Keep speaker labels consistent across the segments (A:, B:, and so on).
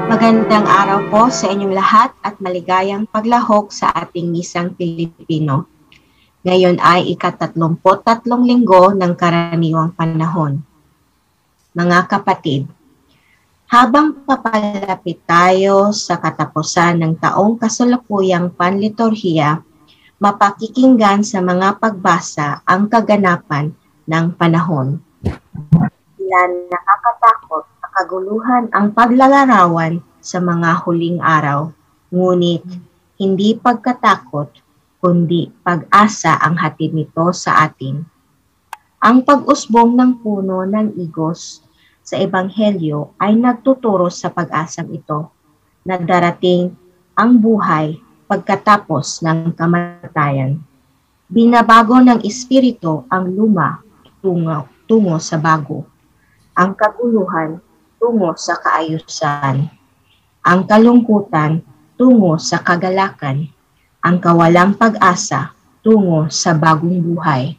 A: Magandang araw po sa inyong lahat at maligayang paglahok sa ating misang Pilipino. Ngayon ay ika-33 linggo ng karaniwang panahon. Mga kapatid, habang papalapit tayo sa katapusan ng taong kasalukuyang panliturhiya, mapakikinggan sa mga pagbasa ang kaganapan ng panahon. Ilan nakakatakot at kaguluhan ang paglalarawan sa mga huling araw, ngunit hindi pagkatakot, kundi pag-asa ang hatid nito sa atin. Ang pag-usbong ng puno ng igos sa Ebanghelyo ay nagtuturo sa pag-asang ito na darating ang buhay pagkatapos ng kamatayan. Binabago ng Espiritu ang luma tungo sa bago, ang kaguluhan tungo sa kaayusan, ang kalungkutan tungo sa kagalakan, ang kawalang pag-asa tungo sa bagong buhay.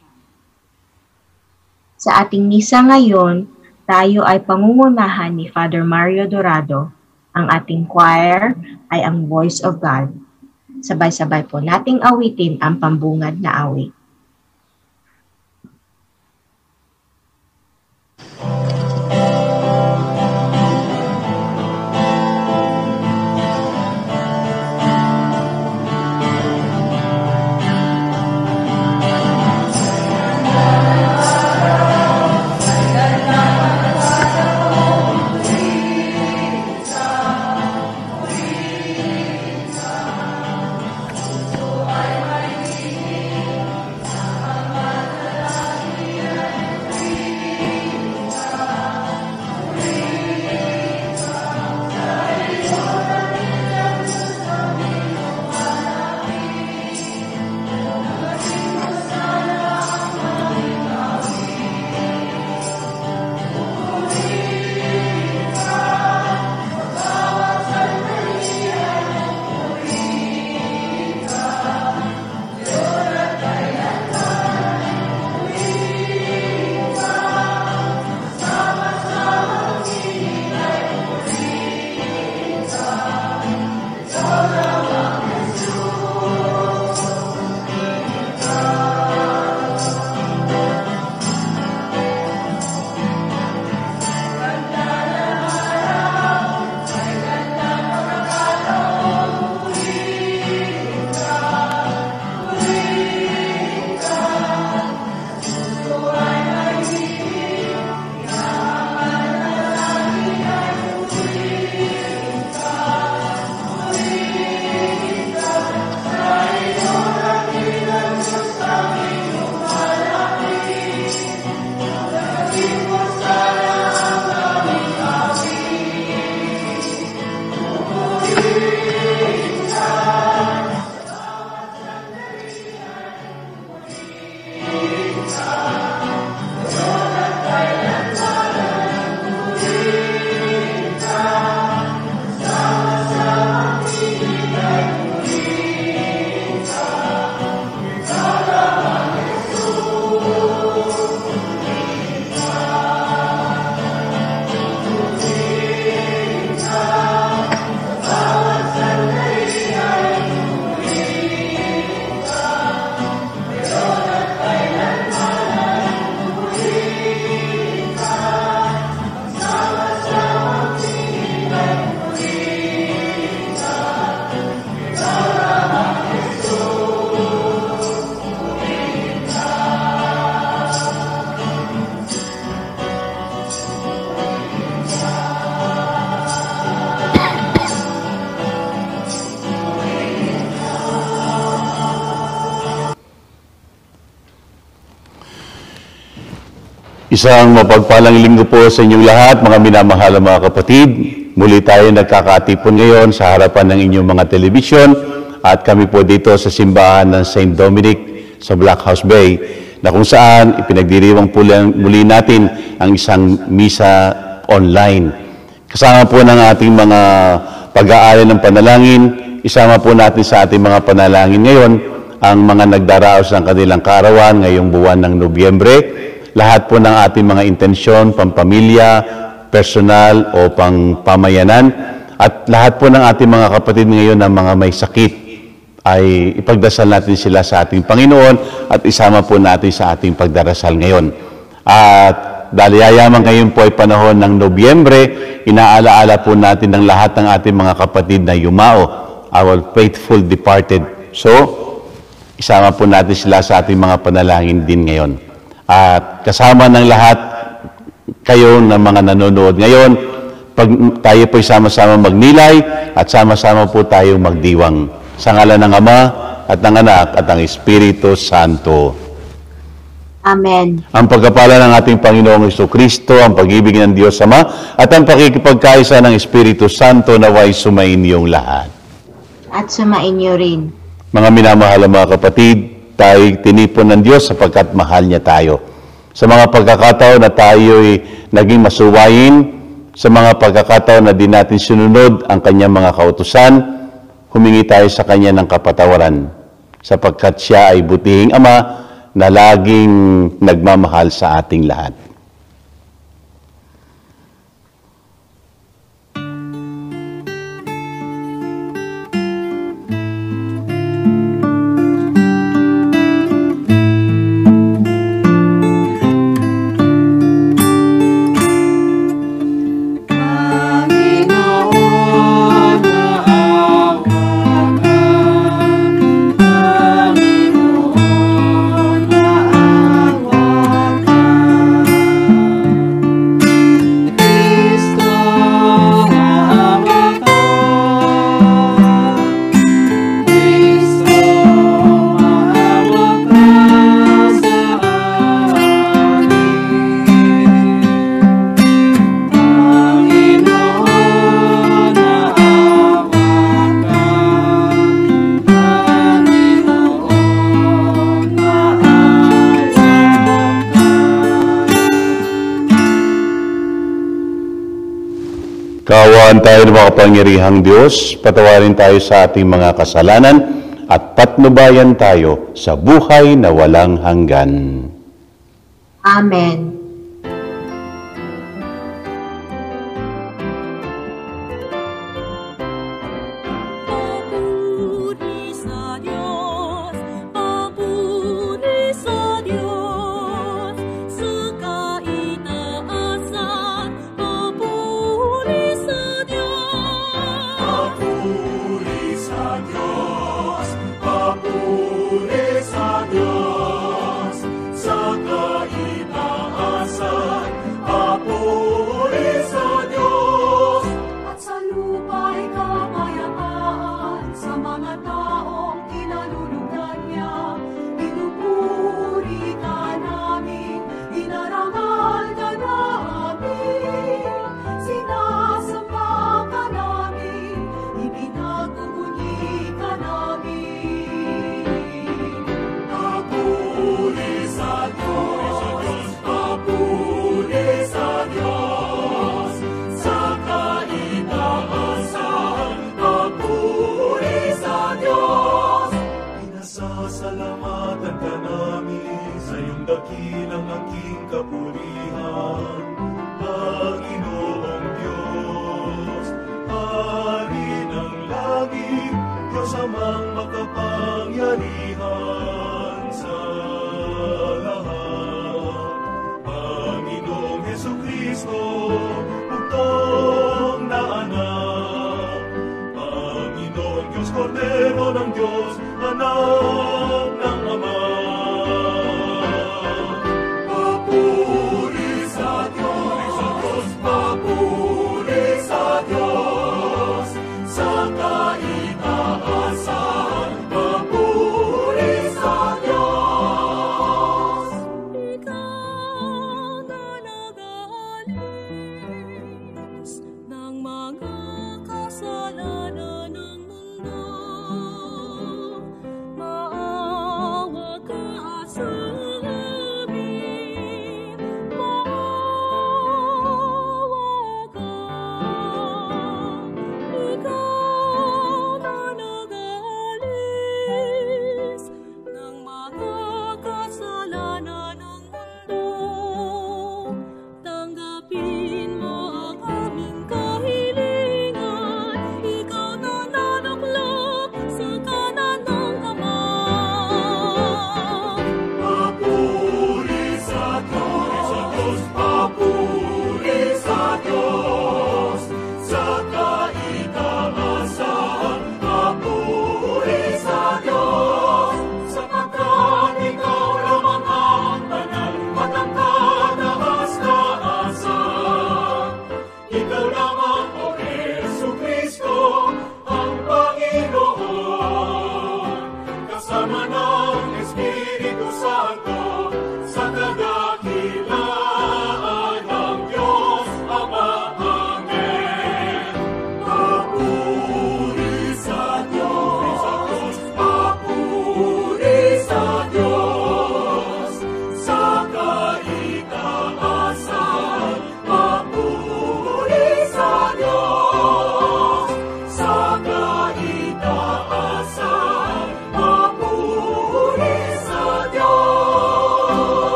A: Sa ating misa ngayon, tayo ay pangungunahan ni Father Mario Dorado. Ang ating choir ay ang Voice of God. Sabay-sabay po nating awitin ang pambungad na awit.
B: Isang mapagpalang linggo po sa inyong lahat, mga minamahal mga kapatid. Muli tayo nagkakatipon ngayon sa harapan ng inyong mga telebisyon at kami po dito sa simbahan ng St. Dominic sa Black House Bay na kung saan ipinagdiriwang muli natin ang isang misa online. Kasama po ng ating mga pag-aaral ng panalangin, isama po natin sa ating mga panalangin ngayon ang mga nagdaraos ng kanilang kaarawan ngayong buwan ng Nobyembre. Lahat po ng ating mga intensyon, pampamilya, personal o pang pamayanan, At lahat po ng ating mga kapatid ngayon na mga may sakit, ay ipagdasal natin sila sa ating Panginoon at isama po natin sa ating pagdarasal ngayon. At dahil yayaman ngayon po ay panahon ng Nobyembre, inaalaala po natin ng lahat ng ating mga kapatid na yumao, our faithful departed. So, isama po natin sila sa ating mga panalangin din ngayon. At kasama ng lahat kayo na mga nanonood ngayon, pag tayo po sama-sama magnilay at sama-sama po tayong magdiwang. Sa ngalan ng Ama at ng Anak at ng Espiritu Santo.
A: Amen.
B: Ang pagkapala ng ating Panginoong Jesucristo, ang pag-ibig ng Diyos Ama, at ang pakikipagkaisa ng Espiritu Santo naway sumainyong lahat.
A: At sumainyo rin.
B: Mga minamahal na mga kapatid, tayo tinipon ng Diyos sapagkat mahal niya tayo. Sa mga pagkakataon na tayo'y naging masuwayin, sa mga pagkakataon na di natin sinunod ang kanyang mga kautusan, humingi tayo sa kanya ng kapatawaran, sapagkat siya ay butihing Ama na laging nagmamahal sa ating lahat. Kaawaan tayo ng makapangyarihang Diyos, patawarin tayo sa ating mga kasalanan, at patnubayan tayo sa buhay na walang hanggan.
A: Amen.
C: Dakilang aking kapurihan, Panginoong Diyos, Hari ng langit, Diyos amang makapangyarihan sa lahat. Panginoong Jesucristo, bugtong na anak, Panginoong Diyos, Kordero ng Diyos, anak ng Ama. Papuri sa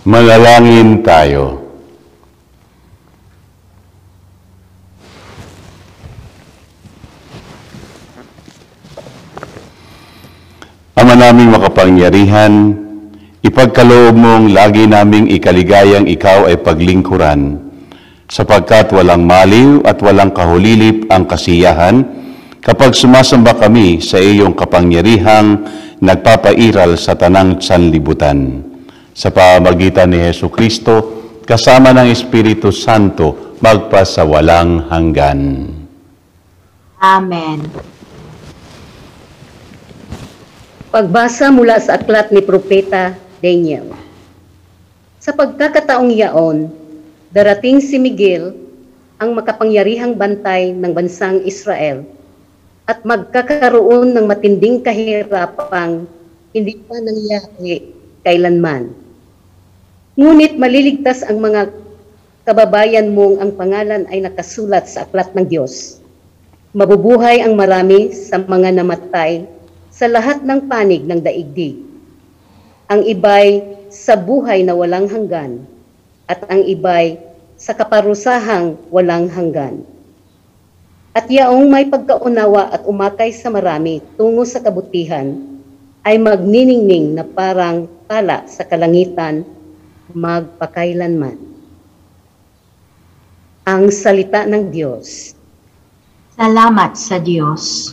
B: Manalangin tayo. Ama naming makapangyarihan, ipagkaloob mong lagi naming ikaligayang ikaw ay paglingkuran, sapagkat walang maliw at walang kahulilip ang kasiyahan kapag sumasamba kami sa iyong kapangyarihang nagpapairal sa tanang sanlibutan. Sa pamagitan ni Jesucristo, kasama ng Espiritu Santo, magpasawalang hanggan.
A: Amen.
D: Pagbasa mula sa aklat ni Propeta Daniel. Sa pagkakataong yaon, darating si Miguel, ang makapangyarihang bantay ng bansang Israel, at magkakaroon ng matinding kahirapang hindi pa nangyari kailanman. Ngunit maliligtas ang mga kababayan mong ang pangalan ay nakasulat sa aklat ng Diyos. Mabubuhay ang marami sa mga namatay sa lahat ng panig ng daigdig. Ang iba'y sa buhay na walang hanggan, at ang iba'y sa kaparusahang walang hanggan. At yaong may pagkaunawa at umakay sa marami tungo sa kabutihan, ay magniningning na parang pala sa kalangitan, magpakailanman. Ang salita ng Diyos.
A: Salamat sa Diyos.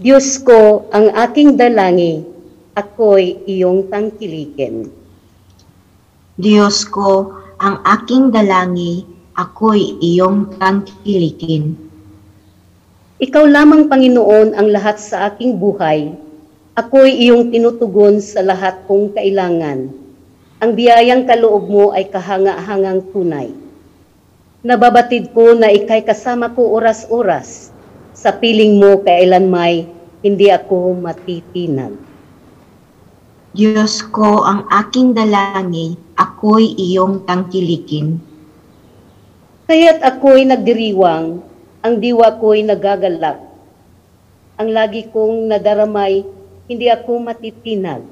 D: Diyos ko, ang aking dalangin, ako'y iyong tangkilikin.
A: Diyos ko, ang aking dalangin, ako'y iyong tangkilikin.
D: Ikaw lamang, Panginoon, ang lahat sa aking buhay. Ako'y iyong tinutugon sa lahat kong kailangan. Ang biyayang kaloob mo ay kahanga-hangang tunay. Nababatid ko na ika'y kasama ko oras-oras. Sa piling mo kailanmay, hindi ako matitinag.
A: Diyos ko, ang aking dalangin, ako'y iyong tangkilikin.
D: Kaya't ako'y nagdiriwang, ang diwa ko'y nagagalak. Ang lagi kong nadaramay, hindi ako matitinag.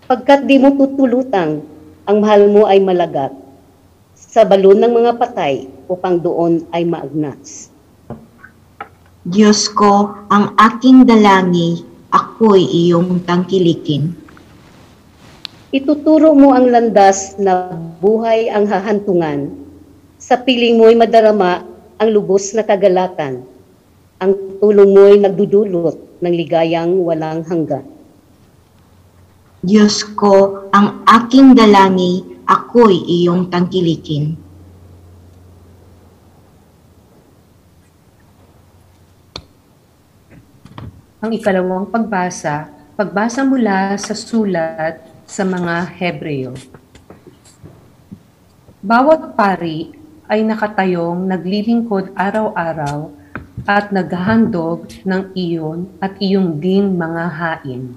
D: Pagkat di mo tutulutang, ang mahal mo ay malagat. Sa balon ng mga patay, upang doon ay maagnas.
A: Diyos ko, ang aking dalangin, ako'y iyong tangkilikin.
D: Ituturo mo ang landas na buhay ang hahantungan. Sa piling mo'y madarama ang lubos na kagalakan. Ang tulong mo'y nagdudulot ng ligayang walang hanggan.
A: Diyos ko, ang aking dalangin, ako'y iyong tangkilikin.
E: Ang ikalawang pagbasa, pagbasa mula sa sulat sa mga Hebreo. Bawat pari ay nakatayong naglilingkod araw-araw at naghahandog ng iyon at iyong ding mga hain.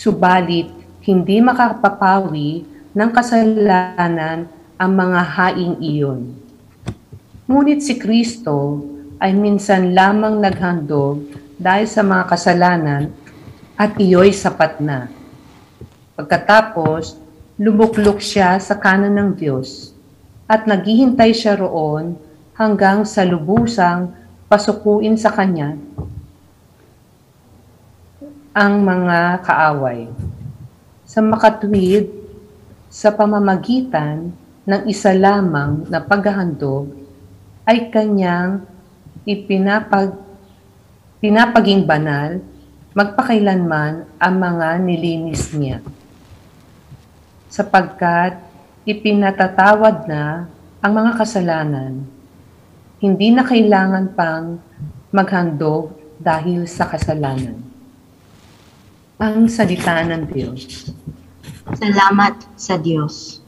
E: Subalit, hindi makapapawi ng kasalanan ang mga haing iyon. Ngunit si Kristo ay minsan lamang naghandog dahil sa mga kasalanan at iyo'y sapat na. Pagkatapos, lumuklok siya sa kanan ng Diyos at naghihintay siya roon hanggang sa lubusang pasukuin sa Kanya ang mga kaaway. Sa makatuwid, sa pamamagitan ng isa lamang na paghahandog, ay Kanyang pinapaging banal, magpakailanman ang mga nilinis niya. Sapagkat ipinatatawad na ang mga kasalanan, hindi na kailangan pang maghandog dahil sa kasalanan. Ang salita ng Diyos.
A: Salamat sa Diyos.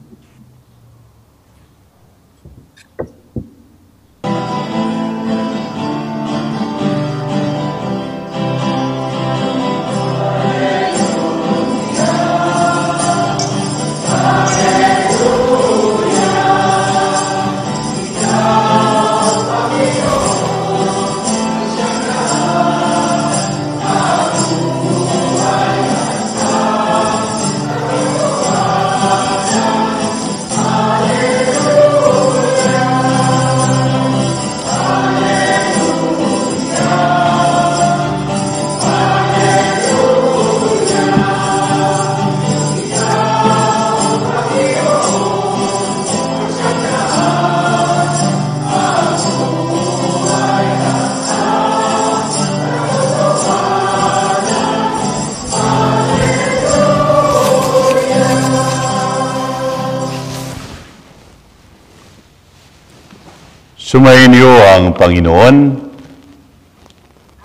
B: Sumainyo ang Panginoon.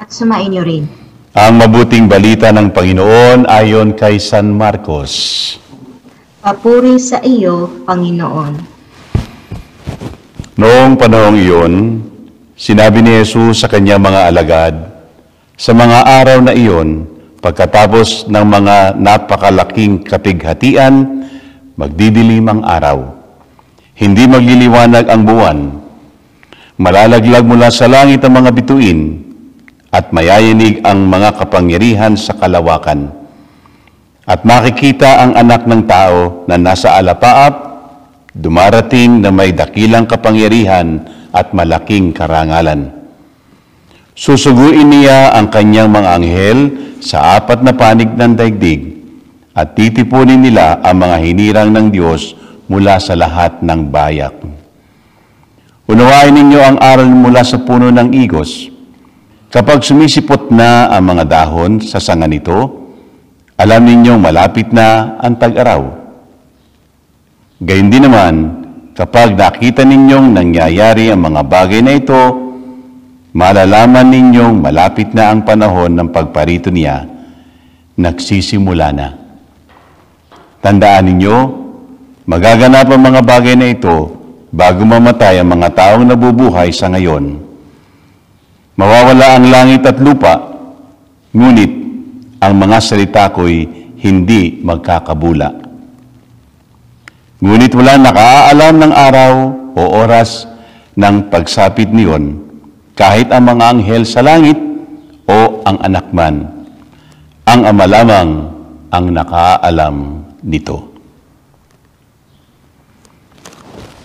A: At sumainyo rin.
B: Ang mabuting balita ng Panginoon ayon kay San Marcos.
A: Papuri sa iyo, Panginoon.
B: Noong panahong iyon, sinabi ni Jesus sa kanyang mga alagad, sa mga araw na iyon, pagkatapos ng mga napakalaking kapighatian, magdidilim ang araw. Hindi magliliwanag ang buwan. Malalaglag mula sa langit ang mga bituin at mayayanig ang mga kapangyarihan sa kalawakan. At makikita ang anak ng tao na nasa alapaap, dumarating na may dakilang kapangyarihan at malaking karangalan. Susuguin niya ang kanyang mga anghel sa 4 na panig ng daigdig at titipunin nila ang mga hinirang ng Diyos mula sa lahat ng bayak. Unawain ninyo ang aral mula sa puno ng igos. Kapag sumisipot na ang mga dahon sa sanga nito, alam ninyong malapit na ang tag-araw. Gayun din naman, kapag nakita ninyong nangyayari ang mga bagay na ito, malalaman ninyong malapit na ang panahon ng pagparito niya, nagsisimula na. Tandaan ninyo, magaganap ang mga bagay na ito bago mamatay ang mga taong nabubuhay sa ngayon. Mawawala ang langit at lupa, ngunit ang mga salita ko'y hindi magkakabula. Ngunit wala nakaalam ng araw o oras ng pagsapit niyon, kahit ang mga anghel sa langit o ang anak man. Ang Ama lamang ang nakaalam nito.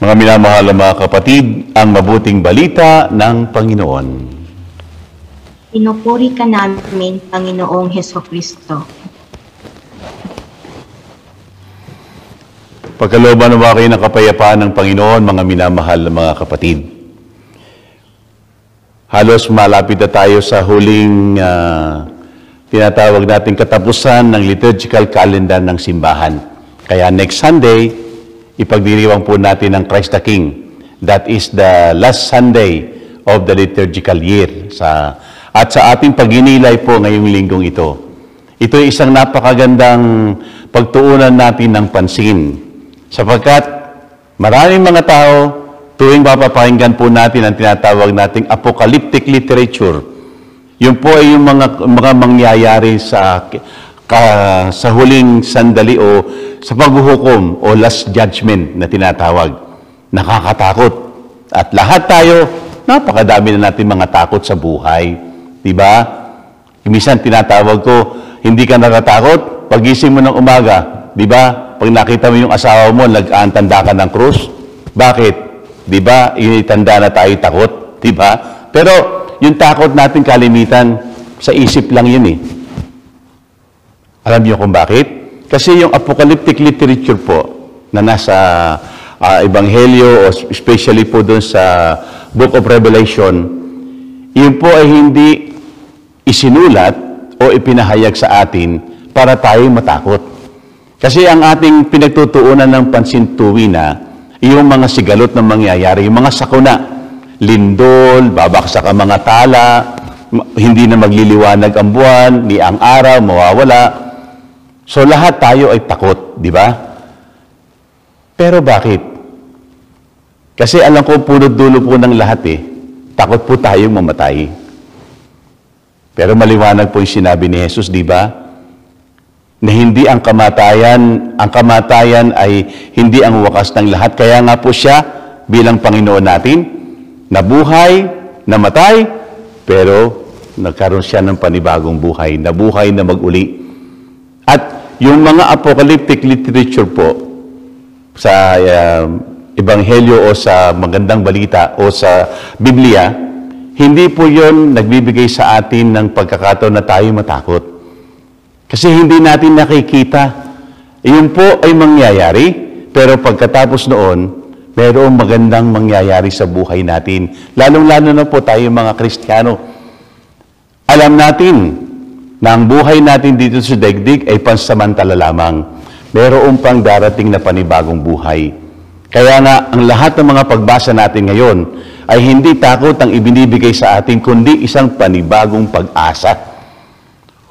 B: Mga minamahal na mga kapatid, ang mabuting balita ng Panginoon.
A: Pinupuri ka namin, Panginoong Hesukristo.
B: Pagkalooban naman kayo ng kapayapaan ng Panginoon, mga minamahal na mga kapatid. Halos malapit na tayo sa huling tinatawag nating katapusan ng liturgical calendar ng simbahan. Kaya next Sunday, ipagdiriwang po natin ang Christ the King. That is the last Sunday of the liturgical year. At sa ating pagginilay po ngayong linggong ito. Ito ay isang napakagandang pagtuunan natin ng pansin. Sapagkat maraming mga tao, tuwing mapapakinggan po natin ang tinatawag nating apocalyptic literature. Yun po ay yung mga mangyayari sa huling sandali o sa paghuhukom o last judgment na tinatawag. Nakakatakot. At lahat tayo, napakadami na natin mga takot sa buhay. Diba? Minsan tinatawag ko, hindi ka natatakot? Pagising mo ng umaga, diba? Pag nakita mo yung asawa mo, nag-aantanda ka ng krus. Bakit? Diba? Initanda na tayo takot. Diba? Pero yung takot natin kalimitan, sa isip lang yun eh. Alam niyo kung bakit? Kasi yung apocalyptic literature po, na nasa Ebanghelyo, o especially po doon sa Book of Revelation, yun po ay hindi isinulat o ipinahayag sa atin para tayo matakot. Kasi ang ating pinagtutuunan ng pansin tuwina, yung mga sigalot na mangyayari, yung mga sakuna, lindol, babaksak ang mga tala, hindi na magliliwanag ang buwan, ni ang araw, mawawala. So lahat tayo ay takot, di ba? Pero bakit? Kasi alam ko, punot dulo po ng lahat eh. Takot po tayong mamatay. Pero maliwanag po yung sinabi ni Jesus, di ba? Na hindi ang kamatayan ay hindi ang wakas ng lahat. Kaya nga po siya, bilang Panginoon natin, nabuhay, namatay, pero nagkaroon siya ng panibagong buhay, nabuhay na mag-uli. At yung mga apocalyptic literature po, sa Ebanghelyo o sa magandang balita o sa Biblia, hindi po yon nagbibigay sa atin ng pagkakataon na tayo matakot. Kasi hindi natin nakikita. Iyon po ay mangyayari, pero pagkatapos noon, mayroong magandang mangyayari sa buhay natin. Lalong-lalo na po tayo mga Kristiyano. Alam natin na ang buhay natin dito sa daigdig ay pansamantala lamang. Mayroong pang darating na panibagong buhay. Kaya nga, ang lahat ng mga pagbasa natin ngayon ay hindi takot ang ibinibigay sa atin, kundi isang panibagong pag-asa.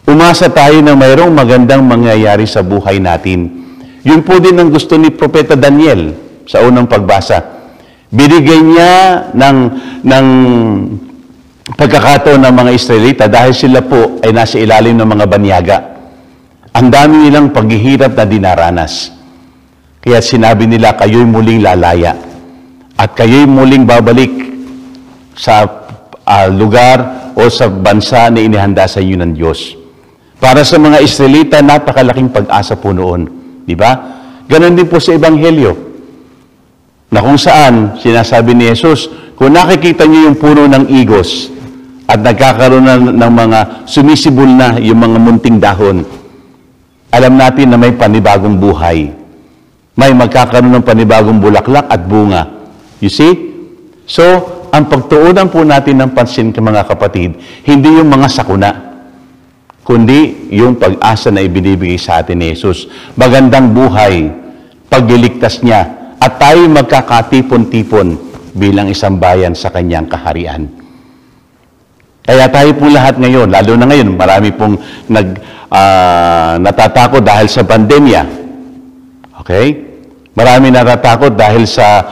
B: Umasa tayo na mayroong magandang mangyayari sa buhay natin. Yun po din ang gusto ni Propeta Daniel sa unang pagbasa. Binigay niya ng pagkakataon ng mga Israelita dahil sila po ay nasa ilalim ng mga banyaga. Ang dami nilang paghihirap na dinaranas. Kaya sinabi nila, kayo'y muling lalaya at kayo'y muling babalik sa lugar o sa bansa na inihanda sa inyo ng Diyos. Para sa mga Israelita, napakalaking pag-asa po noon. Di ba? Ganon din po sa Ebanghelyo. Na kung saan, sinasabi ni Jesus, kung nakikita niyo yung puno ng igos at nagkakaroon ng mga sumisibol na yung mga munting dahon, alam natin na may panibagong buhay. May magkakaroon ng panibagong bulaklak at bunga. You see? So, ang pagtuunan po natin ng pansin, mga kapatid, hindi yung mga sakuna, kundi yung pag-asa na ibinibigay sa atin ni Jesus. Magandang buhay, pagliligtas niya, at tayo magkakatipon-tipon bilang isang bayan sa kanyang kaharian. Kaya tayo po lahat ngayon, lalo na ngayon, marami pong natatakot dahil sa pandemya. Okay? Marami natatakot dahil sa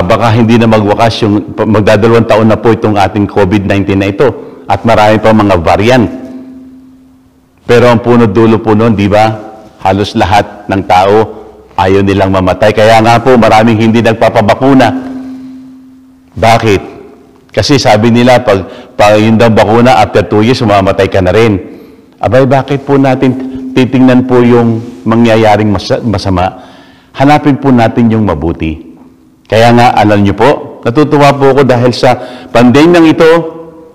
B: baka hindi na magwakas yung magdadalawang taon na po itong ating COVID-19 na ito. At marami pa mga variant. Pero ang punot dulo po noon, di ba? Halos lahat ng tao ayaw nilang mamatay. Kaya nga po, maraming hindi nagpapabakuna. Bakit? Kasi sabi nila, pag yung daw bakuna, after 2 years, mamamatay ka na rin. Abay, bakit po natin titingnan po yung mangyayaring masama? Hanapin po natin yung mabuti. Kaya nga, alam niyo po, natutuwa po ako dahil sa pandemyang ito,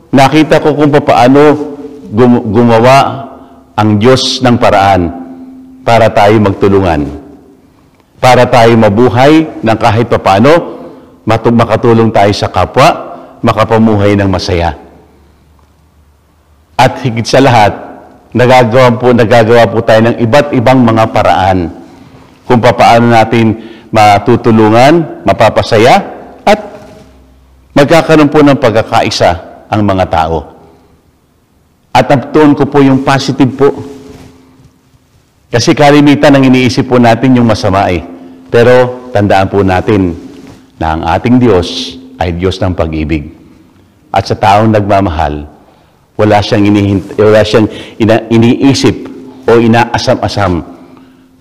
B: nakita ko kung paano gumawa ang Diyos ng paraan para tayo magtulungan. Para tayo mabuhay ng kahit paano, makatulong tayo sa kapwa, makapamuhay ng masaya. At higit sa lahat, nagagawa po tayo ng iba't ibang mga paraan kung paano natin matutulungan, mapapasaya, at magkakaroon po ng pagkakaisa ang mga tao. At naptuon ko po yung positive po. Kasi kalimitan ang iniisip po natin yung masama eh. Pero tandaan po natin na ang ating Diyos ay Diyos ng pag-ibig. At sa taong nagmamahal, wala siyang iniisip o inaasam-asam,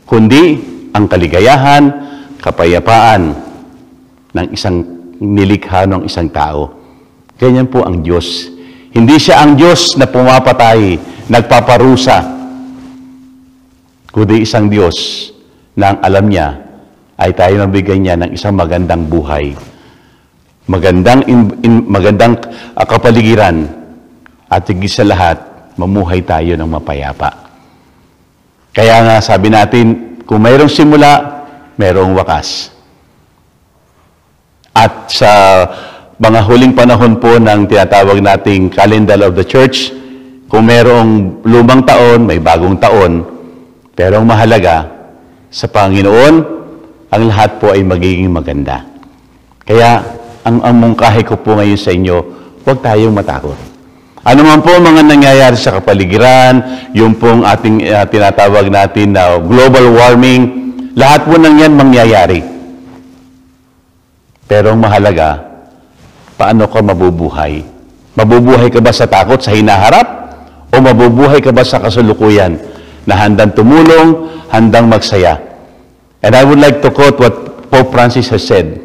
B: kundi ang kaligayahan, kapayapaan ng isang nilikha ng isang tao. Ganyan po ang Diyos. Hindi siya ang Diyos na pumapatay, nagpaparusa, kundi isang Diyos na ang alam niya ay tayo mabigyan niya ng isang magandang buhay, magandang kapaligiran, at higit sa lahat, mamuhay tayo ng mapayapa. Kaya nga sabi natin, kung mayroong simula, mayroong wakas. At sa mga huling panahon po ng tinatawag nating Calendar of the Church, kung mayroong lumang taon, may bagong taon, pero ang mahalaga, sa Panginoon, ang lahat po ay magiging maganda. Kaya, ang mungkahi ko po ngayon sa inyo, huwag tayong matakot. Ano man po mga nangyayari sa kapaligiran, yung pong ating tinatawag natin na global warming, lahat po ng yan mangyayari. Pero ang mahalaga, paano ka mabubuhay? Mabubuhay ka ba sa takot, sa hinaharap? O mabubuhay ka ba sa kasalukuyan na handang tumulong, handang magsaya? And I would like to quote what Pope Francis has said.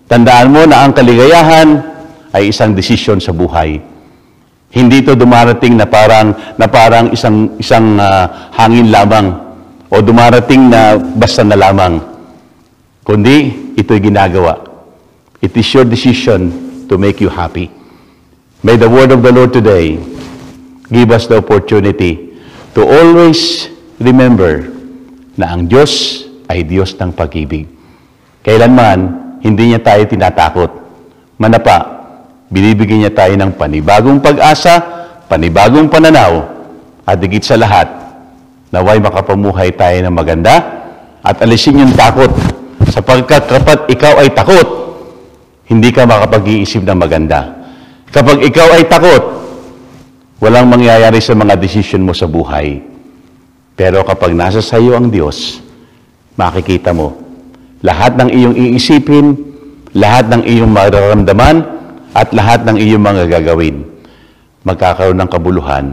B: Tandaan mo na ang kaligayahan ay isang desisyon sa buhay. Hindi ito dumarating na parang isang hangin lamang o dumarating na basta na lamang. Kundi ito'y ginagawa. It is your decision to make you happy. May the word of the Lord today give us the opportunity to always remember na ang Diyos ay Diyos ng pag-ibig. Kailanman, hindi niya tayo tinatakot. Manapa, binibigyan niya tayo ng panibagong pag-asa, panibagong pananaw, at higit sa lahat, naway makapamuhay tayo ng maganda at alisin yung takot. Sapagkat kapag ikaw ay takot, hindi ka makapag-iisip ng maganda. Kapag ikaw ay takot, walang mangyayari sa mga desisyon mo sa buhay. Pero kapag nasa sayo ang Diyos, makikita mo, lahat ng iyong iisipin, lahat ng iyong mararamdaman, at lahat ng iyong mga gagawin, magkakaroon ng kabuluhan,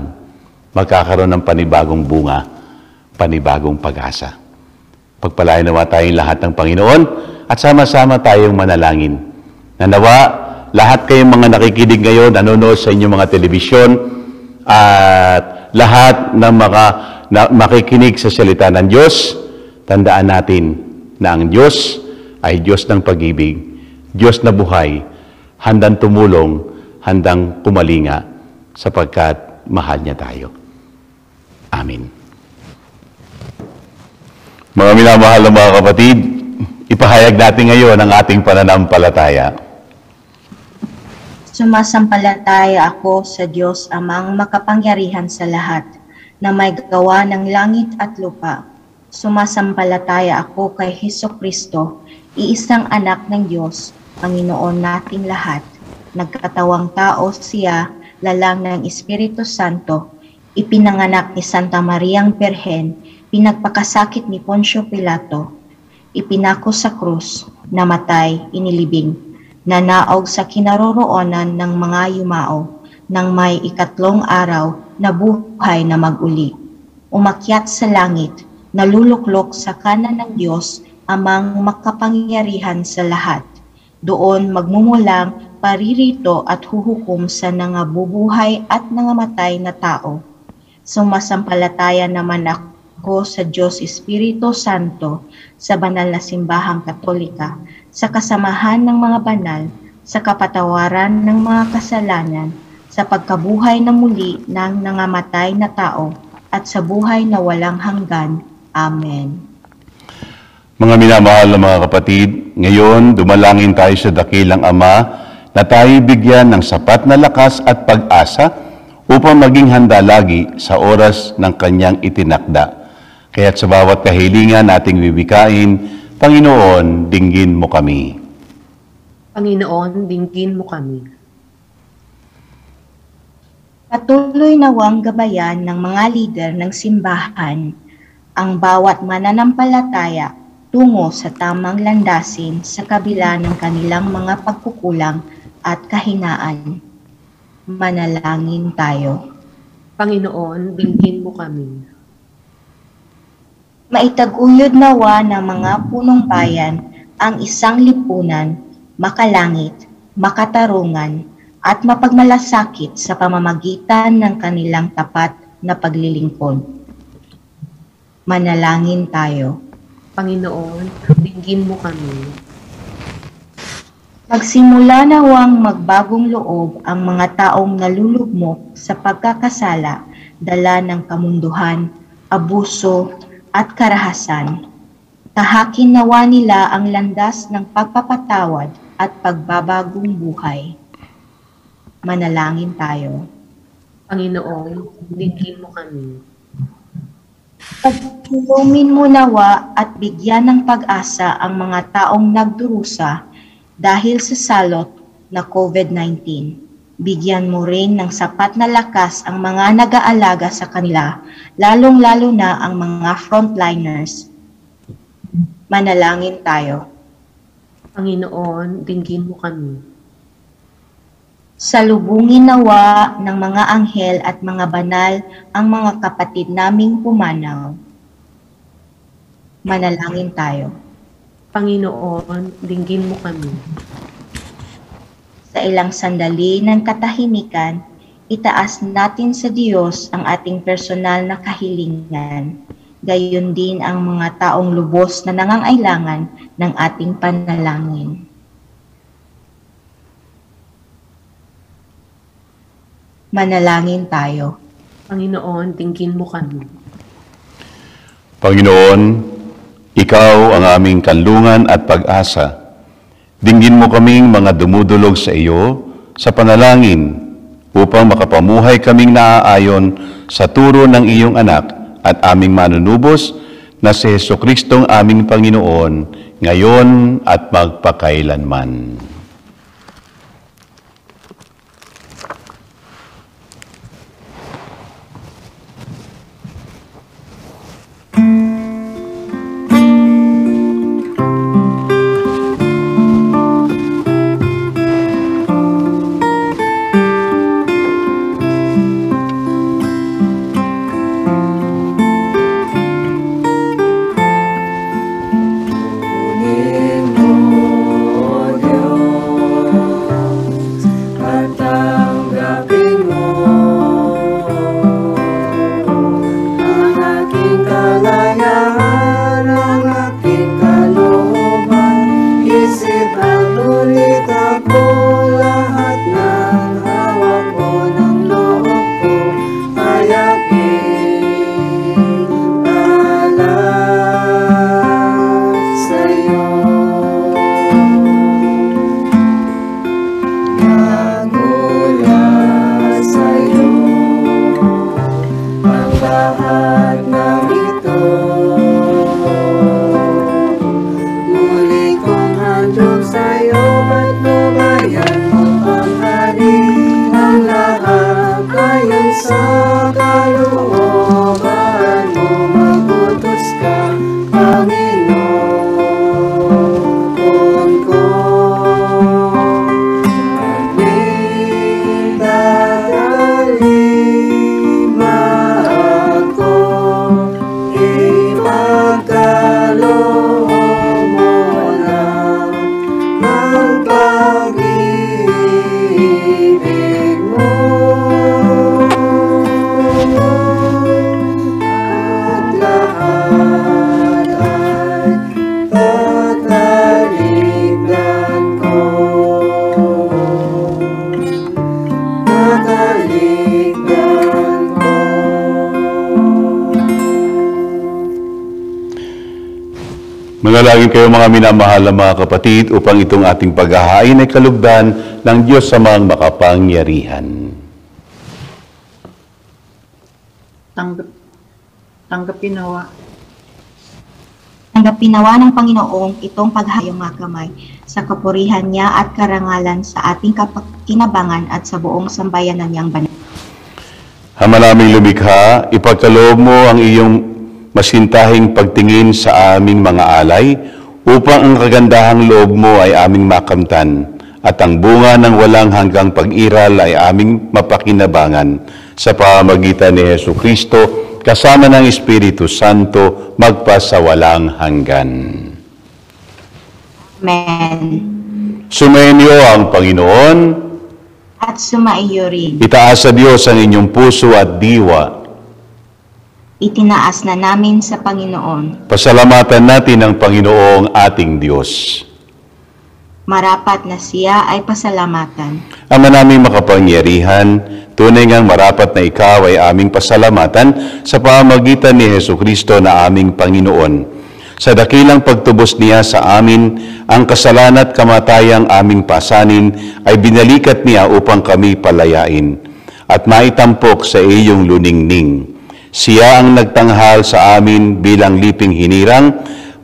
B: magkakaroon ng panibagong bunga, panibagong pag-asa. Pagpalain nawa tayong lahat ng Panginoon at sama-sama tayong manalangin. Nanawa, lahat kayong mga nakikinig ngayon, nanonood sa inyong mga telebisyon, at lahat ng mga makikinig sa salita ng Diyos, tandaan natin na ang Diyos ay Diyos ng pag-ibig, Diyos na buhay, handang tumulong, handang kumalinga, sapagkat mahal niya tayo. Amen. Mga minamahal na mga kapatid, ipahayag natin ngayon ang ating pananampalataya.
A: Sumasampalataya ako sa Diyos Amang makapangyarihan sa lahat, na may gawa ng langit at lupa. Sumasampalataya ako kay Hesukristo, iisang anak ng Diyos, Panginoon nating lahat. Nagkatawang tao siya, lalang ng Espiritu Santo, ipinanganak ni Santa Mariang Birhen, pinagpakasakit ni Poncio Pilato, ipinako sa krus, namatay, inilibing, nanaog sa kinaroroonan ng mga yumao, nang may ikatlong araw na buhay na mag-uli. Umakyat sa langit, naluluklok sa kanan ng Diyos, Amang makapangyarihan sa lahat. Doon magmumulang paririto at huhukom sa nangabubuhay at nangamatay na tao. Sumasampalataya naman ako sa Diyos Espiritu Santo, sa banal na simbahang Katolika, sa kasamahan ng mga banal, sa kapatawaran ng mga kasalanan, sa pagkabuhay na muli ng nangamatay na tao, at sa buhay na walang hanggan. Amen.
B: Mga minamahal na mga kapatid, ngayon dumalangin tayo sa dakilang Ama na tayo bigyan ng sapat na lakas at pag-asa upang maging handa lagi sa oras ng Kanyang itinakda. Kaya't sa bawat kahilingan nating bibikain, Panginoon, dinggin mo kami.
E: Panginoon, dinggin mo kami.
A: Patuloy nawang gabayan ng mga lider ng simbahan ang bawat mananampalataya tungo sa tamang landasin sa kabila ng kanilang mga pagkukulang at kahinaan. Manalangin tayo.
E: Panginoon, dinggin mo kami.
A: Maitaguyod nawa ng mga punong bayan ang isang lipunan, makalangit, makatarungan, at mapagmalasakit sa pamamagitan ng kanilang tapat na paglilingkod. Manalangin tayo.
E: Panginoon, dinggin mo kami.
A: Magsimula nawang magbagong loob ang mga taong nalulugmok sa pagkakasala, dala ng kamunduhan, abuso, at karahasan. Tahakin nawa nila ang landas ng pagpapatawad at pagbabagong buhay. Manalangin tayo.
E: Panginoon, dinggin mo kami.
A: Pagtulungin mo nawa at bigyan ng pag-asa ang mga taong nagdurusa dahil sa salot na COVID-19. Bigyan mo rin ng sapat na lakas ang mga nag-aalaga sa kanila, lalong-lalo na ang mga frontliners. Manalangin tayo.
E: Panginoon, dinggin mo kami.
A: Salubungin nawa ng mga anghel at mga banal ang mga kapatid naming pumanaw. Manalangin tayo.
E: Panginoon, dinggin mo kami.
A: Sa ilang sandali ng katahimikan, itaas natin sa Diyos ang ating personal na kahilingan. Gayon din ang mga taong lubos na nangangailangan ng ating panalangin. Manalangin tayo.
E: Panginoon, dinggin mo kami.
B: Panginoon, Ikaw ang aming kanlungan at pag-asa. Dinggin mo kaming mga dumudulog sa iyo sa panalangin upang makapamuhay kaming naaayon sa turo ng iyong anak at aming manunubos na si Jesucristong aming Panginoon, ngayon at magpakailanman. Manalangin kayo mga minamahal na mga kapatid upang itong ating paghahain ay kalugdan ng Diyos Amang makapangyarihan.
F: Tanggapin nawa
A: ng Panginoong itong paghayong mga kamay sa kapurihan niya at karangalan sa ating kinabangan at sa buong sambayanan niyang banal.
B: Ama naming lumikha, ipagkaloob mo ang iyong masintahing pagtingin sa aming mga alay upang ang kagandahang loob mo ay aming makamtan at ang bunga ng walang hanggang pag-iral ay aming mapakinabangan sa pamamagitan ni Jesucristo kasama ng Espiritu Santo magpasawalang hanggan.
A: Amen.
B: Sumainyo ang Panginoon.
A: At sumaiyo rin.
B: Itaas sa Diyos ang inyong puso at diwa.
A: Itinaas na namin sa Panginoon.
B: Pasalamatan natin ang Panginoong ating Diyos.
A: Marapat na siya ay pasalamatan.
B: Ama naming makapangyarihan, tunay ngang marapat na ikaw ay aming pasalamatan sa pamamagitan ni Jesucristo na aming Panginoon. Sa dakilang pagtubos niya sa amin, ang kasalanan at kamatayang aming pasanin ay binalikat niya upang kami palayain at maitampok sa iyong luningning. Siya ang nagtanghal sa amin bilang liping hinirang,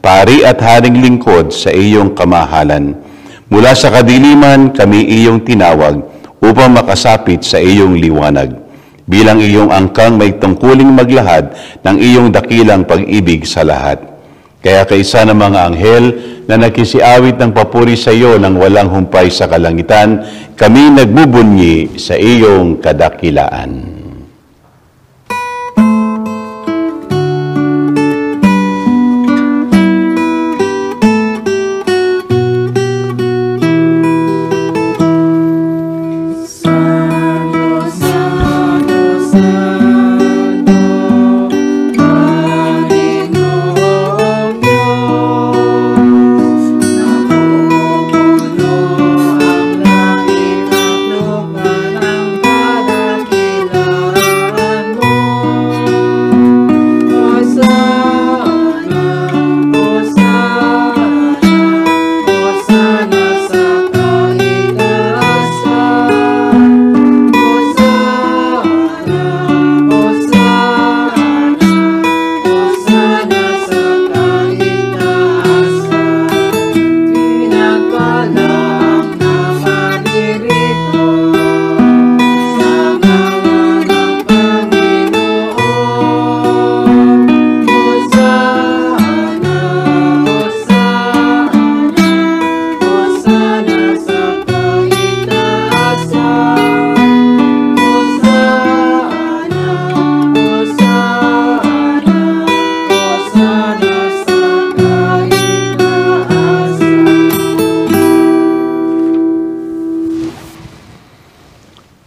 B: pari at haring lingkod sa iyong kamahalan. Mula sa kadiliman kami iyong tinawag upang makasapit sa iyong liwanag. Bilang iyong angkang may tungkuling maglahad ng iyong dakilang pag-ibig sa lahat. Kaya kaisa ng mga anghel na nakisiawit ng papuri sa iyo nang walang humpay sa kalangitan, kami nagbubunyi sa iyong kadakilaan.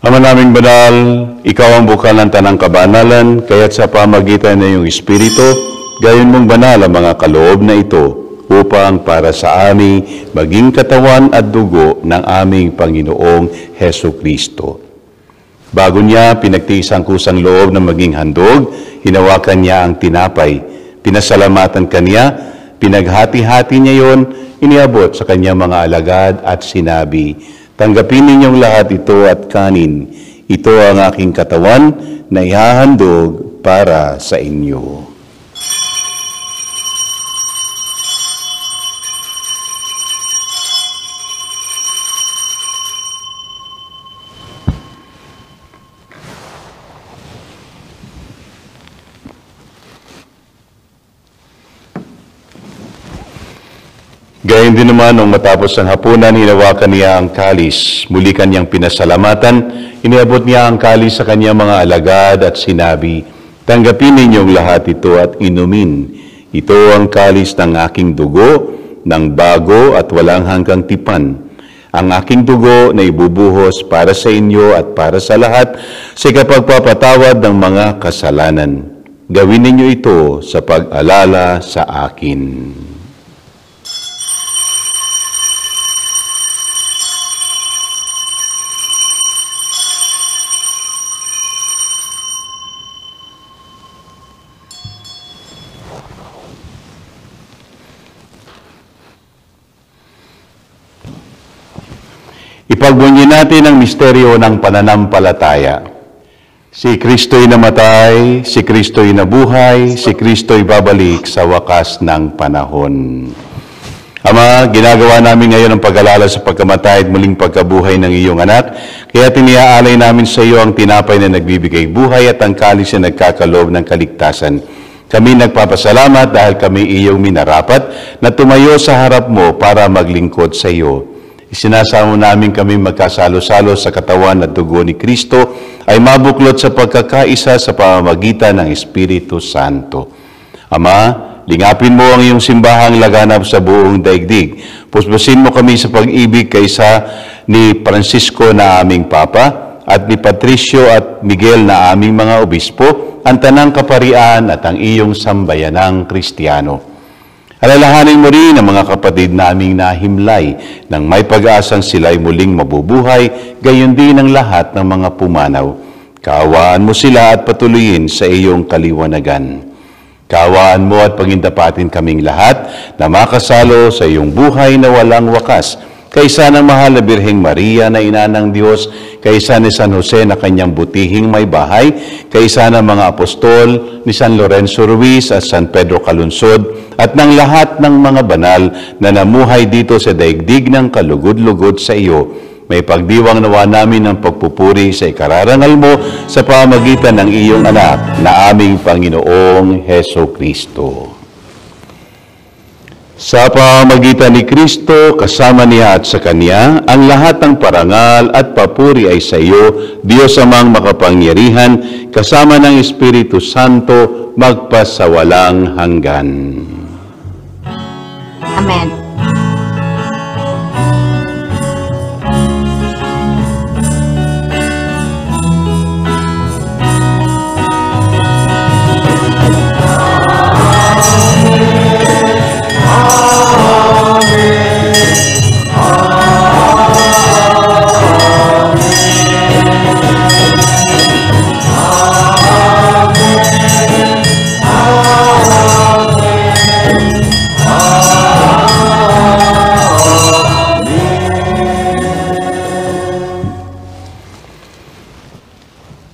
B: Ama naming banal, ikaw ang bukal ng tanang kabanalan, kaya't sa pamagitan ng iyong Espiritu, gayon mong banal ang mga kaloob na ito, upang para sa amin maging katawan at dugo ng aming Panginoong Hesu Kristo. Bago niya pinagtiis ang kusang loob na maging handog, hinawakan niya ang tinapay, pinasalamatan kaniya, pinaghati-hati niya yon, iniabot sa kanyang mga alagad at sinabi, "Tanggapin ninyong lahat ito at kanin. Ito ang aking katawan na ihahandog para sa inyo." Gayun din naman, nung matapos ang hapunan, hinawakan niya ang kalis. Muli kanyang pinasalamatan, iniabot niya ang kalis sa kanyang mga alagad at sinabi, "Tanggapin ninyong lahat ito at inumin. Ito ang kalis ng aking dugo, ng bago at walang hanggang tipan. Ang aking dugo na ibubuhos para sa inyo at para sa lahat sa kapagpapatawad ng mga kasalanan. Gawin ninyo ito sa pag-alala sa akin." Ipagbunyi natin ang misteryo ng pananampalataya. Si Kristo'y namatay, si Kristo'y nabuhay, si Kristo'y babalik sa wakas ng panahon. Ama, ginagawa namin ngayon ang pag-alala sa pagkamatay at muling pagkabuhay ng iyong anak, kaya tiniaalay namin sa iyo ang tinapay na nagbibigay buhay at ang kalis na nagkakaloob ng kaligtasan. Kami nagpapasalamat dahil kami iyong minarapat na tumayo sa harap mo para maglingkod sa iyo. Isinasamo namin kami magkasalo-salo sa katawan at dugo ni Kristo ay mabuklod sa pagkakaisa sa pamamagitan ng Espiritu Santo. Ama, lingapin mo ang iyong simbahang laganap sa buong daigdig. Puspusin mo kami sa pag-ibig kaysa ni Francisco na aming Papa at ni Patricio at Miguel na aming mga obispo, ang tanang kaparian at ang iyong sambayanang Kristiyano. Alalahanin mo rin ang mga kapatid naming nahimlay nang may pag-asang sila'y muling mabubuhay, gayon din ang lahat ng mga pumanaw. Kaawaan mo sila at patuloyin sa iyong kaliwanagan. Kaawaan mo at pagindapatin kaming lahat na makasalo sa iyong buhay na walang wakas, kaysa ng mahal na Birheng Maria na ina ng Diyos, kaysa ni San Jose na kanyang butihing may bahay, kaysa ng mga apostol, ni San Lorenzo Ruiz at San Pedro Calunsod, at ng lahat ng mga banal na namuhay dito sa daigdig ng kalugod-lugod sa iyo. May pagdiwang nawa namin ng pagpupuri sa ikararangal mo sa pamamagitan ng iyong anak na aming Panginoong Heso Kristo. Sa pamamagitan ni Kristo, kasama niya at sa Kanya, ang lahat ng parangal at papuri ay sa iyo, Diyos amang makapangyarihan, kasama ng Espiritu Santo, magpasawalang hanggan.
A: Amen.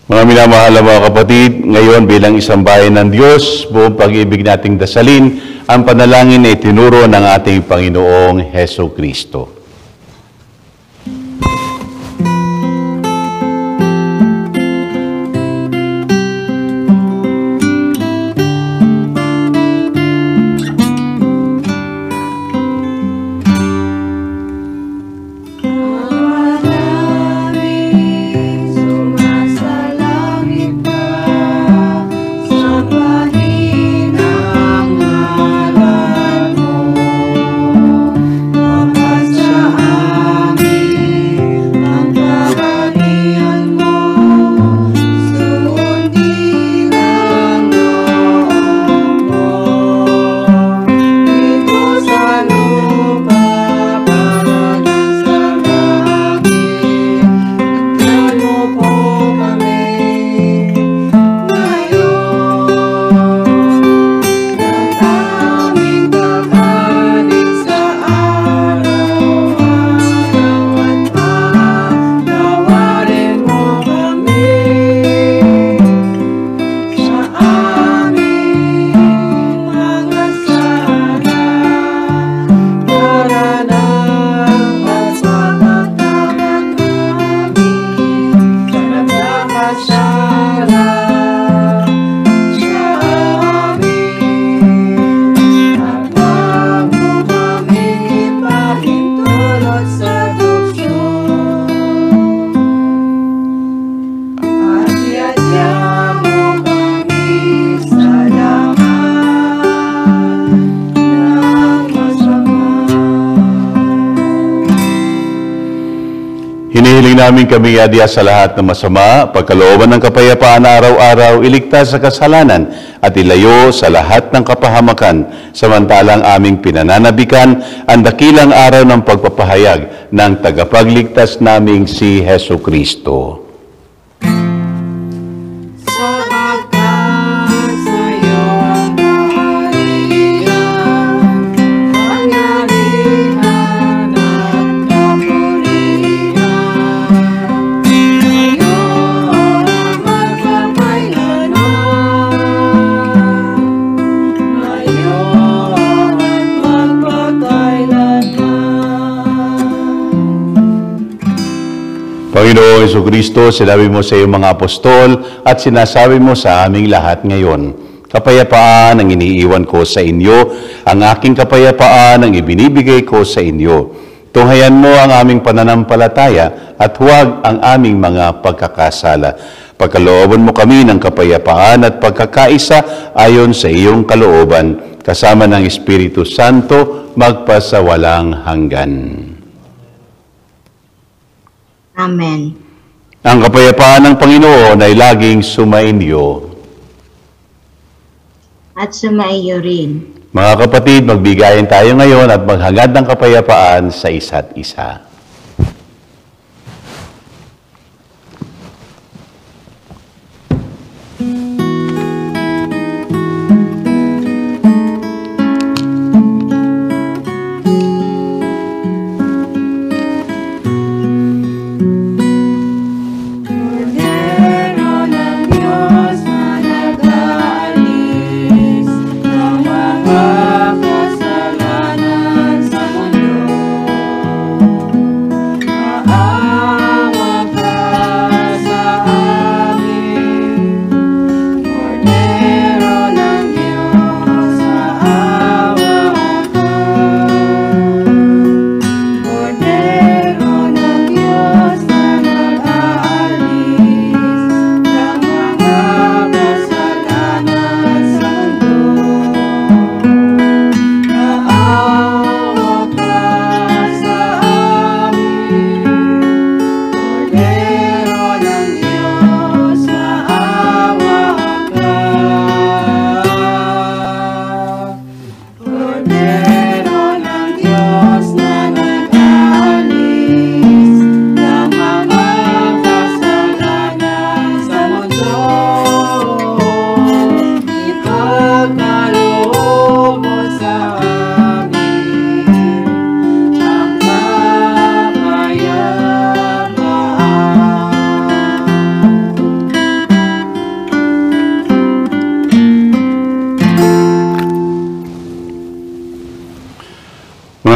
B: Mga minamahal na mga kapatid, ngayon bilang isang bayan ng Diyos, buong pag-ibig nating dasalin ang panalangin na itinuro ng ating Panginoong Heso Kristo. Hinihiling namin kami adya sa lahat ng masama, pagkalooban ng kapayapaan na araw-araw, iligtas sa kasalanan at ilayo sa lahat ng kapahamakan, samantalang aming pinananabikan ang dakilang araw ng pagpapahayag ng tagapagligtas naming si Heso Kristo. Panginoong Jesucristo, sinabi mo sa iyong mga apostol at sinasabi mo sa aming lahat ngayon, kapayapaan ang iniiwan ko sa inyo, ang aking kapayapaan ang ibinibigay ko sa inyo. Tunghayan mo ang aming pananampalataya at huwag ang aming mga pagkakasala. Pagkalooban mo kami ng kapayapaan at pagkakaisa ayon sa iyong kalooban, kasama ng Espiritu Santo, magpasawalang hanggan.
A: Amen.
B: Ang kapayapaan ng Panginoon ay laging sumainyo.
A: At sumaiyo rin.
B: Mga kapatid, magbigayan tayo ngayon at maghangad ng kapayapaan sa isa't isa.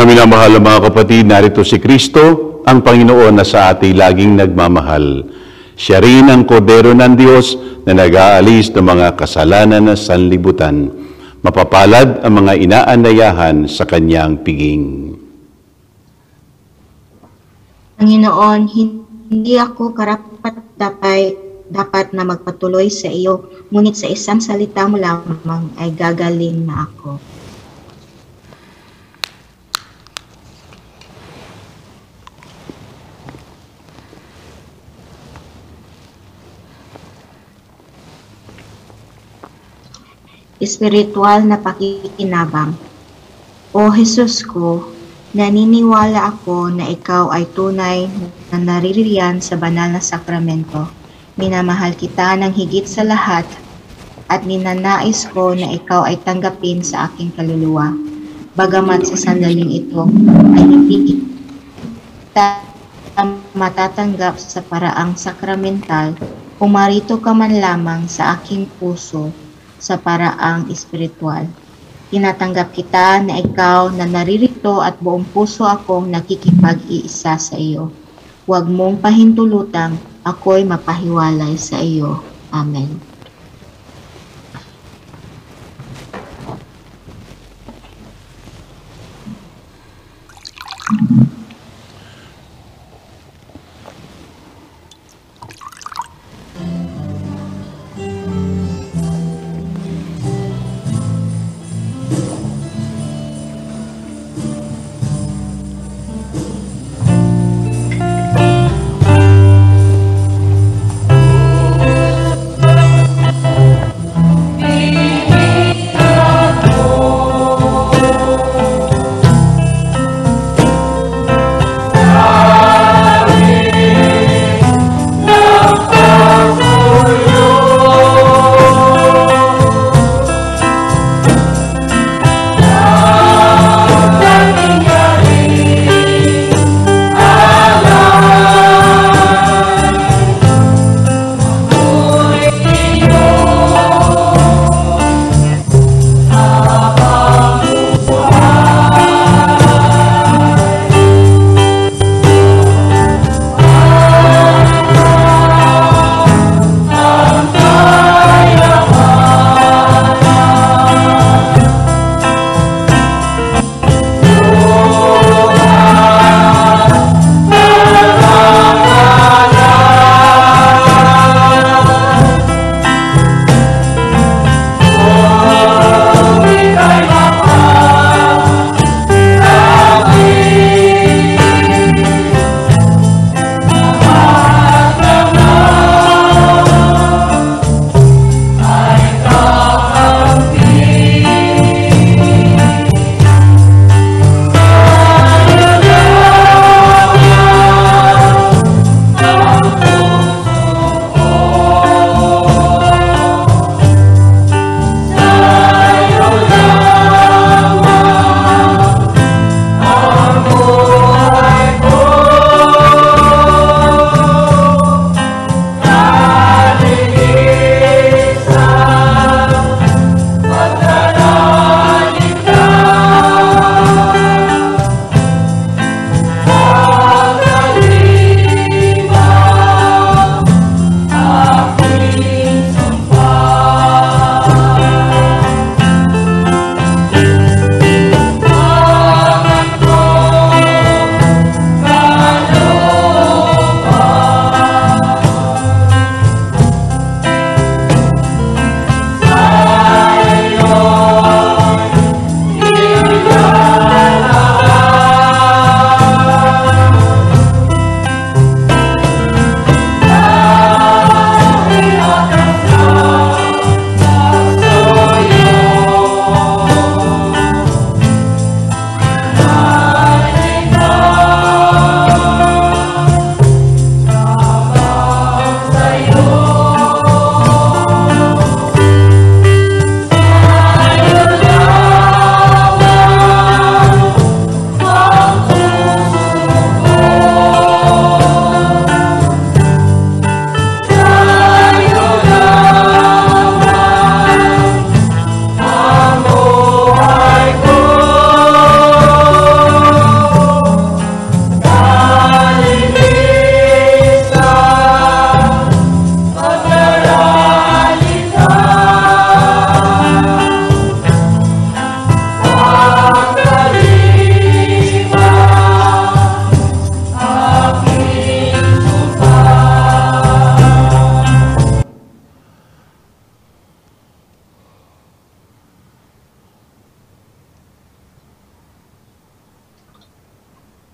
B: Minamahal mga kapatid, narito si Kristo, ang Panginoon na sa ating laging nagmamahal. Siya rin ang kordero ng Diyos na nag-aalis ng mga kasalanan ng sanlibutan. Mapapalad ang mga inaanyayahan sa kanyang piging.
A: Panginoon, hindi ako dapat na magpatuloy sa iyo, ngunit sa isang salita mo lamang ay gagaling na ako. Espiritual na pakikinabang. O Jesus ko, naniniwala ako na ikaw ay tunay na naririyan sa banal na sakramento. Minamahal kita ng higit sa lahat at ninanais ko na ikaw ay tanggapin sa aking kaluluwa. Bagamat sa sandaling ito ay hindi kita matatanggap sa paraang sakramental, pumarito ka man lamang sa aking puso sa paraang espiritual. Tinatanggap kita na ikaw na naririto at buong puso akong nakikipag-iisa sa iyo. Huwag mong pahintulutang ako'y mapahiwalay sa iyo. Amen.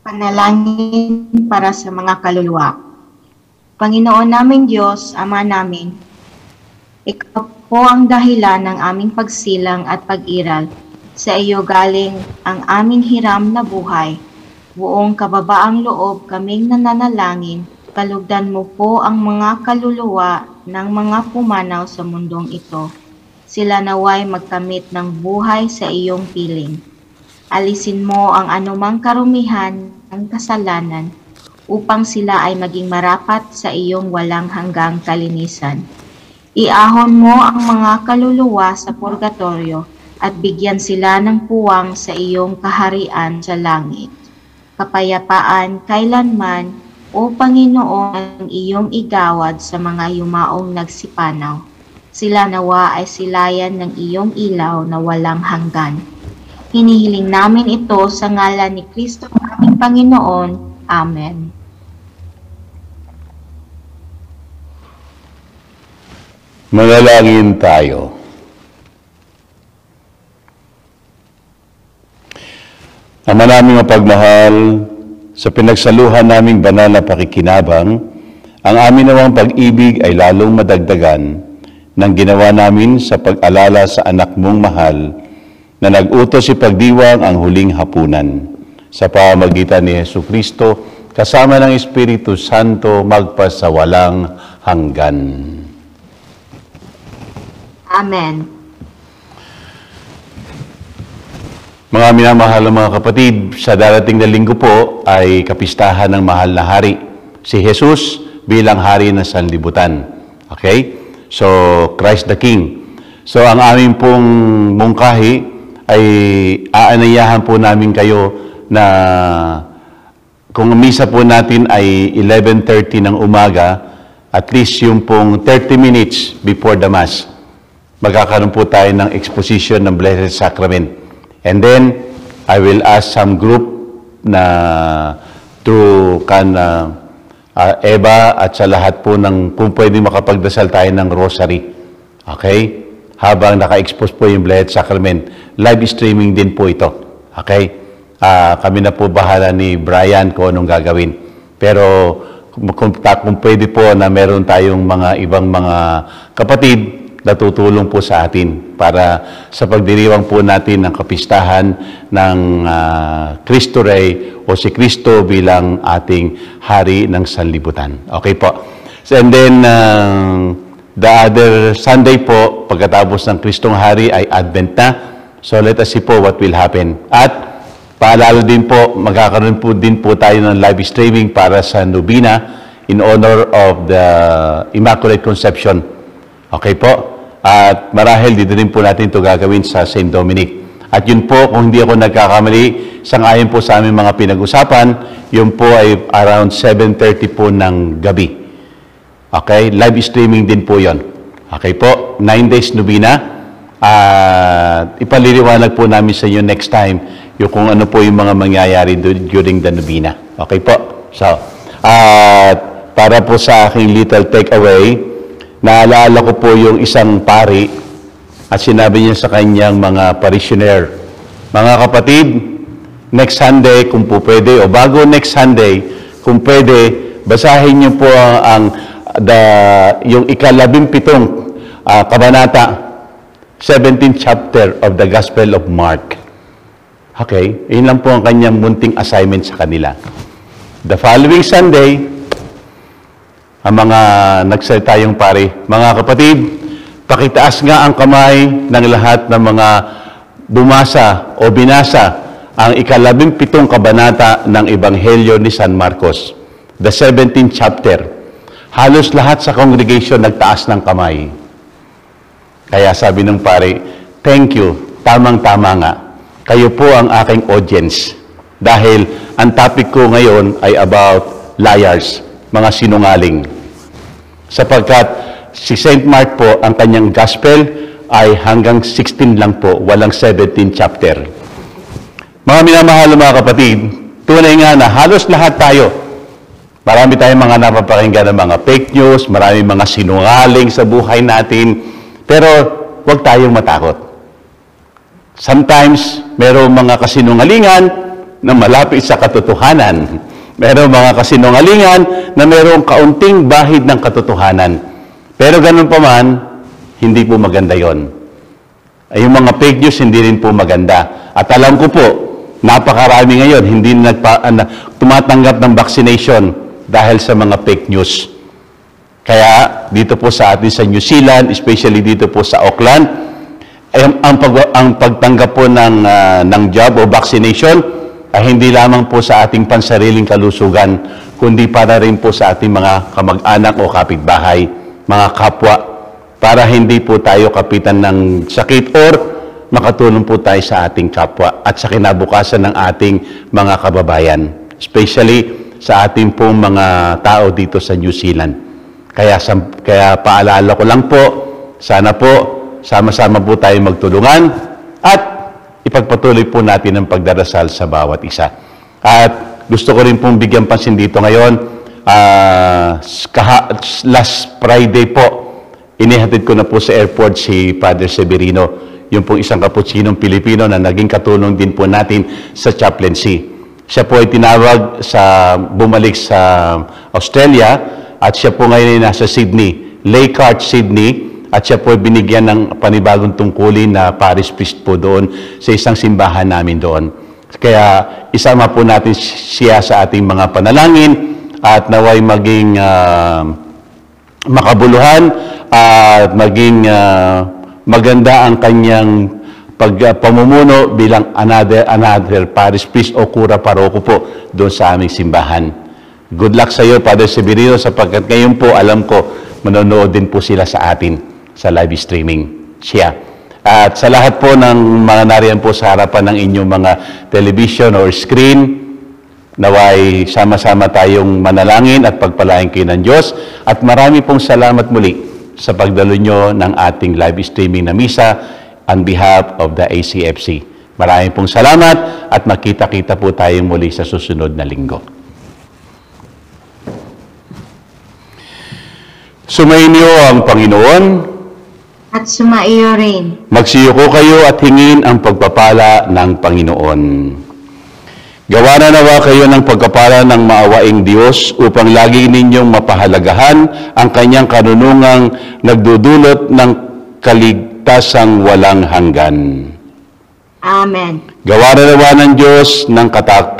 A: Panalangin para sa mga kaluluwa. Panginoon naming Diyos, Ama namin, Ikaw po ang dahilan ng aming pagsilang at pag-iral. Sa iyo galing ang aming hiram na buhay. Buong kababaang loob kaming nananalangin, kalugdan mo po ang mga kaluluwa ng mga pumanaw sa mundong ito. Sila naway magkamit ng buhay sa iyong piling. Alisin mo ang anumang karumihan ng kasalanan upang sila ay maging marapat sa iyong walang hanggang kalinisan. Iahon mo ang mga kaluluwa sa purgatorio at bigyan sila ng puwang sa iyong kaharian sa langit. Kapayapaan kailanman, O Panginoon, ang iyong igawad sa mga yumaong nagsipanaw. Sila nawa ay silayan ng iyong ilaw na walang hanggan. Hinihiling namin ito sa ngalan ni Kristo aming Panginoon. Amen.
B: Manalangin tayo. Ama naming mapagmahal, sa pinagsaluhan naming banal na pakikinabang, ang amin nawang pag-ibig ay lalong madagdagan ng ginawa namin sa pag-alala sa anak mong mahal na nag-utos ipagdiwang ang huling hapunan. Sa pamamagitan ni Jesucristo, kasama ng Espiritu Santo, magpasawalang hanggan.
A: Amen.
B: Mga minamahal na mga kapatid, sa darating na linggo po ay kapistahan ng mahal na hari, si Jesus bilang hari ng sanlibutan. Okay? So, Christ the King. So, ang aming pong mungkahi ay aanayahan po namin kayo na kung misa po natin ay 11:30 ng umaga, at least yung pong 30 minutes before the Mass, magkakaroon po tayo ng exposition ng Blessed Sacrament. And then, I will ask some group na through Eva at sa lahat po ng kung pwede makapagdasal tayo ng rosary. Okay? Habang naka-expose po yung Blessed Sacrament. Live streaming din po ito. Okay? Kami na po bahala ni Brian kung anong gagawin. Pero kung pwede po na meron tayong mga ibang mga kapatid na tutulong po sa atin para sa pagdiriwang po natin ng kapistahan ng Cristo Rey o si Kristo bilang ating hari ng sanlibutan. Okay po. So, and then, the other Sunday po, pagkatapos ng Kristong Hari ay Advent na. So, let us see po what will happen. At paalala din po, magkakaroon po din po tayo ng live streaming para sa Nobina in honor of the Immaculate Conception. Okay po? At marahil dito din po natin ito gagawin sa St. Dominic. At yun po, kung hindi ako nagkakamali, sangayon po sa aming mga pinag-usapan, yun po ay around 7:30 po ng gabi. Okay? Live streaming din po yun. Okay po? 9 days Nobina. Ipaliliwanag po namin sa inyo next time yung kung ano po yung mga mangyayari during the Nobina. Okay po? So, para po sa aking little takeaway, naalala ko po yung isang pari at sinabi niya sa kanyang mga parishioner, mga kapatid, next Sunday kung po pwede o bago next Sunday, kung pwede, basahin niyo po yung ika-17 kabanata, 17th chapter of the Gospel of Mark. Okay, yun lang po ang kanyang munting assignment sa kanila. The following Sunday, ang mga nagsalita yung pare, mga kapatid, pakitaas nga ang kamay ng lahat ng mga bumasa o binasa ang ika-17 kabanata ng Ebanghelyo ni San Marcos, the 17th chapter. Halos lahat sa congregation nagtaas ng kamay. Kaya sabi ng pare, thank you, tamang-tama nga. Kayo po ang aking audience. Dahil ang topic ko ngayon ay about liars, mga sinungaling. Sapagkat si St. Mark po, ang kanyang gospel ay hanggang 16 lang po, walang 17 chapter. Mga minamahal mga kapatid, tunay nga na halos lahat tayo, marami tayong mga napapakinggan ng mga fake news, marami mga sinungaling sa buhay natin, pero huwag tayong matakot. Sometimes, merong mga kasinungalingan na malapit sa katotohanan. Merong mga kasinungalingan na merong kaunting bahid ng katotohanan. Pero ganun pa man, hindi po maganda yon. Yung mga fake news, hindi rin po maganda. At alam ko po, napakarami ngayon, hindi tumatanggap ng vaccination dahil sa mga fake news. Kaya dito po sa atin sa New Zealand, especially dito po sa Auckland, ang pagtanggap po ng job o vaccination ay hindi lamang po sa ating pansariling kalusugan, kundi para rin po sa ating mga kamag-anak o kapitbahay, mga kapwa, para hindi po tayo kapitan ng sakit or makatulong po tayo sa ating kapwa at sa kinabukasan ng ating mga kababayan, especially sa ating pong mga tao dito sa New Zealand. Kaya paalala ko lang po, sana po sama-sama po tayo magtulungan at ipagpatuloy po natin ang pagdarasal sa bawat isa. At gusto ko rin pong bigyan pansin dito ngayon, last Friday po, inihatid ko na po sa airport si Father Severino, yung pong isang Kapuchinong Pilipino na naging katulong din po natin sa chaplaincy. Siya po ay tinawag bumalik sa Australia at siya po ngayon ay nasa Sydney, Leichhardt, Sydney. At siya po binigyan ng panibagong tungkulin na parish priest po doon sa isang simbahan namin doon. Kaya isama po natin siya sa ating mga panalangin at naway maging makabuluhan at maging maganda ang kanyang pamumuno bilang another parish priest o kura paroko po doon sa aming simbahan. Good luck sa iyo, Father Severino, sapagkat ngayon po alam ko manonood din po sila sa atin sa live streaming siya. At sa lahat po ng mga nariyan po sa harapan ng inyong mga television or screen, naway sama-sama tayong manalangin at pagpalain kayo ng Diyos. At marami pong salamat muli sa pagdalo nyo ng ating live streaming na misa on behalf of the ACFC. Marami pong salamat at makita-kita po tayong muli sa susunod na linggo. Sumayin niyo ang Panginoon
A: at sumaiyo rin.
B: Magsiyuko kayo at hingin ang pagpapala ng Panginoon. Gawa na nawa kayo ng pagpapala ng maawaing Diyos upang lagi ninyong mapahalagahan ang kanyang kanunungang nagdudulot ng kaligtasang walang hanggan.
A: Amen.
B: Gawa na nawa ng Diyos ng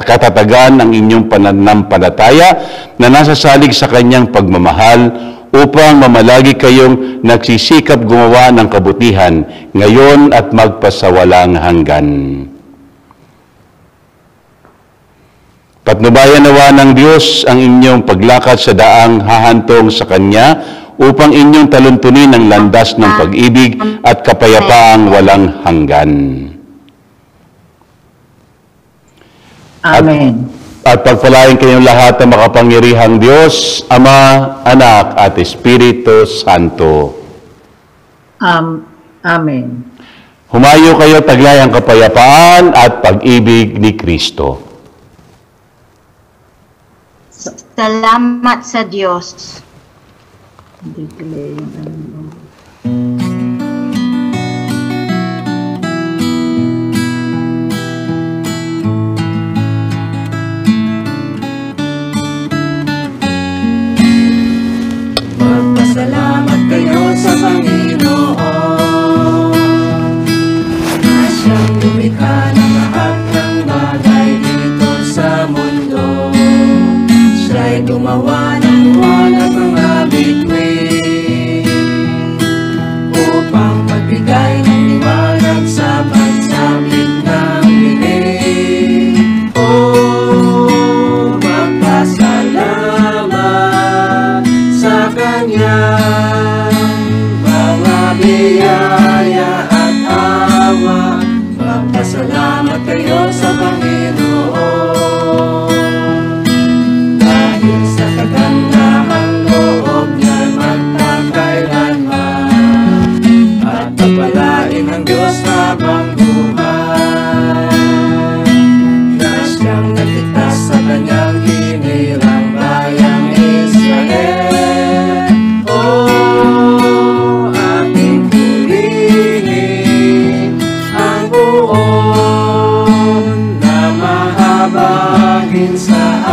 B: katatagan ang inyong pananampalataya na nasasalig sa kanyang pagmamahal upang mamalagi kayong nagsisikap gumawa ng kabutihan ngayon at magpasawalang hanggan. Patnubayan nawa ng Diyos ang inyong paglakad sa daang hahantong sa Kanya upang inyong taluntunin ang landas ng pag-ibig at kapayapaang walang hanggan.
F: Amen.
B: At pagpalain kayong lahat ng makapangyarihang Diyos, Ama, Anak, at Espiritu Santo.
F: Amen.
B: Humayo kayo taglay ang kapayapaan at pag-ibig ni Kristo.
A: Salamat sa Diyos.
F: Hindi tuloy yung ano.
G: Magpasalamat kayo sa Panginoon na siyang lumikha ng lahat ng bagay dito sa mundo. Siya'y gumawa ng buwan at mga bituin. namin sa